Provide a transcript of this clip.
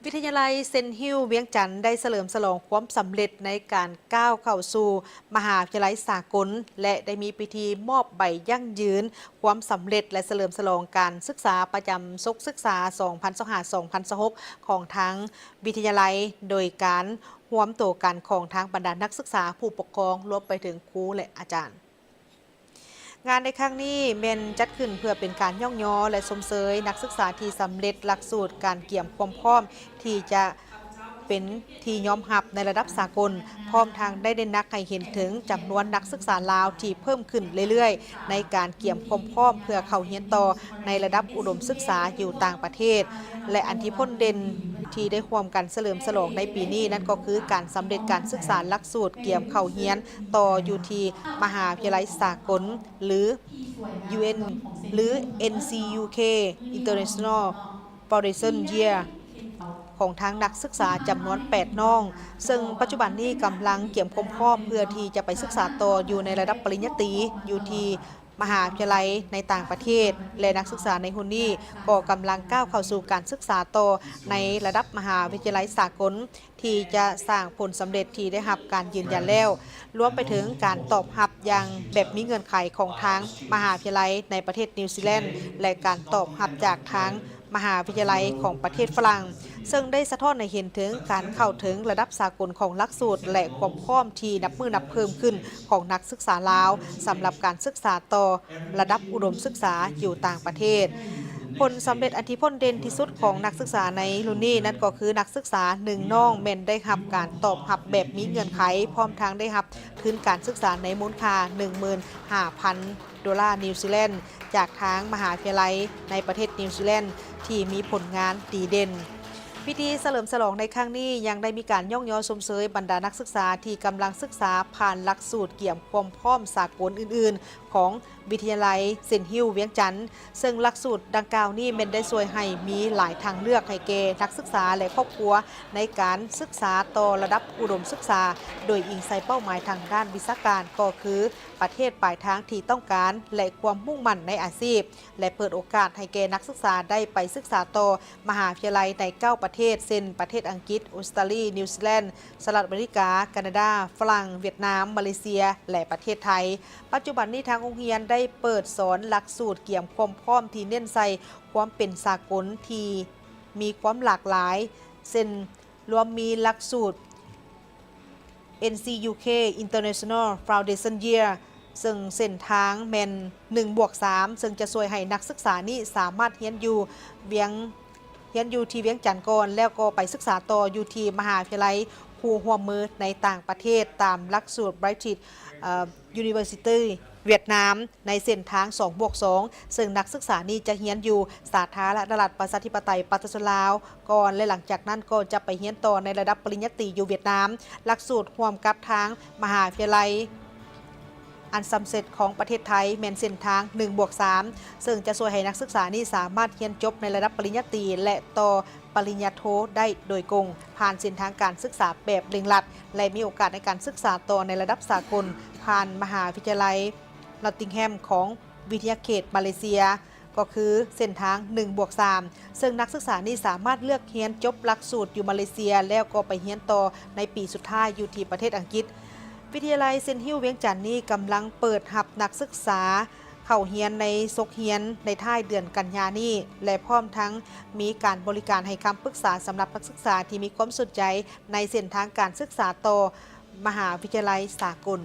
วิทยาลัยเซนต์ฮิลล์เวียงจันทร์ได้เฉลิมฉลองความสำเร็จในการก้าวเข้าสู่มหาวิทยาลัยสากลและได้มีพิธีมอบใบยั่งยืนความสำเร็จและเฉลิมฉลองการศึกษาประจำศึกษา 2025-2026 ของทั้งวิทยาลัยโดยการร่วมตัวกันของทางบรรดานักศึกษาผู้ปกครองรวมไปถึงครูและอาจารย์งานในครั้งนี้เมนจัดขึ้นเพื่อเป็นการย่องยอและสมเสยนักศึกษาที่สำเร็จหลักสูตรการเกี่ยมความพร้อมที่จะเป็นที่ยอมรับในระดับสากลพร้อมทางได้เด่นนักให้เห็นถึงจำนวนนักศึกษาลาวที่เพิ่มขึ้นเรื่อยๆในการเกี่ยมความพร้อมเพื่อเข้าเรียนต่อในระดับอุดมศึกษาอยู่ต่างประเทศและอันที่พ้นเด่นที่ได้ร่วมกันเฉลิมฉลองในปีนี้นั่นก็คือการสำเร็จการศึกษาหลักสูตรเกี่ยมเข้าเรียนต่ออยู่ที่มหาวิทยาลัยสากลหรือ UN หรือ NCUK International Foundation Year ของทางนักศึกษาจำนวน 8 น้อง ซึ่งปัจจุบันนี้กำลังเกี่ยมความพร้อมเพื่อที่จะไปศึกษาต่ออยู่ในระดับปริญญาตรีอยู่ที่มหาวิทยาลัยในต่างประเทศและนักศึกษาในฮุนนี่ก็กำลังก้าวเข้าสู่การศึกษาต่อในระดับมหาวิทยาลัยสากลที่จะสร้างผลสำเร็จที่ได้รับการยืนยันแล้วรวมไปถึงการตอบรับอย่างแบบมีเงื่อนไขของทางมหาวิทยาลัยในประเทศนิวซีแลนด์และการตอบรับจากทางมหาวิทยาลัยของประเทศฝรั่งซึ่งได้สะท้อนให้เห็นถึงการเข้าถึงระดับสากลของหลักสูตรและความพร้อมที่นับมือนับเพิ่มขึ้นของนักศึกษาลาวสำหรับการศึกษาต่อระดับอุดมศึกษาอยู่ต่างประเทศผลสำเร็จอันที่พ้นเด่นที่สุดของนักศึกษาในรุ่นนี้นั่นก็คือนักศึกษา1น้องเมนได้รับการตอบรับแบบมีเงื่อนไขพร้อมทางได้รับทุนการศึกษาในมูลค่า 15,000 ดอลลาร์นิวซีแลนด์จากทางมหาวิทยาลัยในประเทศนิวซีแลนด์ที่มีผลงานดีเด่นพิธีเฉลิมฉลองในครั้งนี้ยังได้มีการย่องยอชมเชยบรรดานักศึกษาที่กำลังศึกษาผ่านหลักสูตรเกี่ยมความพร้อมสากลอื่นๆของวิทยาลัยเซนต์ฮิลล์เวียงจันทร์ซึ่งหลักสูตรดังกล่าวนี้เป็นได้ช่วยให้มีหลายทางเลือกให้แก่นักศึกษาและครอบครัวในการศึกษาต่อระดับอุดมศึกษาโดยอิงใส่เป้าหมายทางด้านวิชาการก็คือประเทศปลายทางที่ต้องการและความมุ่งมั่นในอาชีพและเปิดโอกาสให้แก่นักศึกษาได้ไปศึกษาต่อมหาวิทยาลัยใน9ประเทศเช่นประเทศอังกฤษออสเตรเลียนิวซีแลนด์สหรัฐอเมริกาแคนาดาฝรั่งเวียดนามมาเลเซียและประเทศไทยปัจจุบันนี้ทางโรงเรียนได้เปิดสอนหลักสูตรเกี่ยมความพร้อมที่เน้นใส่ความเป็นสากลที่มีความหลากหลายเช่นรวมมีหลักสูตร NCUK International Foundation Year ซึ่งเส้นทางแมน1+3ซึ่งจะช่วยให้นักศึกษานี้สามารถเรียนอยู่ที่เวียงจันทร์ก่อนแล้วก็ไปศึกษาต่ออยู่ที่มหาวิทยาลัยคู่ร่วมมือในต่างประเทศตามหลักสูตร British University เวียดนามในเส้นทาง 2+2 ซึ่งนักศึกษานี้จะเรียนอยู่สาธารณรัฐประชาธิปไตยประชาชนลาวก่อนและหลังจากนั้นก็จะไปเรียนต่อในระดับปริญญาตรีอยู่เวียดนามหลักสูตรร่วมกับทางมหาวิทยาลัยอันสำเร็จของประเทศไทยแมนเส้นทาง 1+3 ซึ่งจะช่วยให้นักศึกษานี้สามารถเรียนจบในระดับปริญญาตรีและต่อปริญญาโทได้โดยกงผ่านเส้นทางการศึกษาแบบเร่งรัดและมีโอกาสในการศึกษาต่อในระดับสากลผ่านมหาวิทยาลัยนอตติงแฮมของวิทยาเขตมาเลเซียก็คือเส้นทาง 1+3 ซึ่งนักศึกษานี้สามารถเลือกเรียนจบหลักสูตรอยู่มาเลเซียแล้วก็ไปเรียนต่อในปีสุดท้ายอยู่ที่ประเทศอังกฤษวิทยาลัยเซนต์ฮิลล์เวียงจันทร์นี้กำลังเปิดรับนักศึกษาเข้าเรียนในซกเรียนในท้ายเดือนกันยายนนี้และพร้อมทั้งมีการบริการให้คำปรึกษาสำหรับนักศึกษาที่มีความสนใจในเส้นทางการศึกษาต่อมหาวิทยาลัยสากล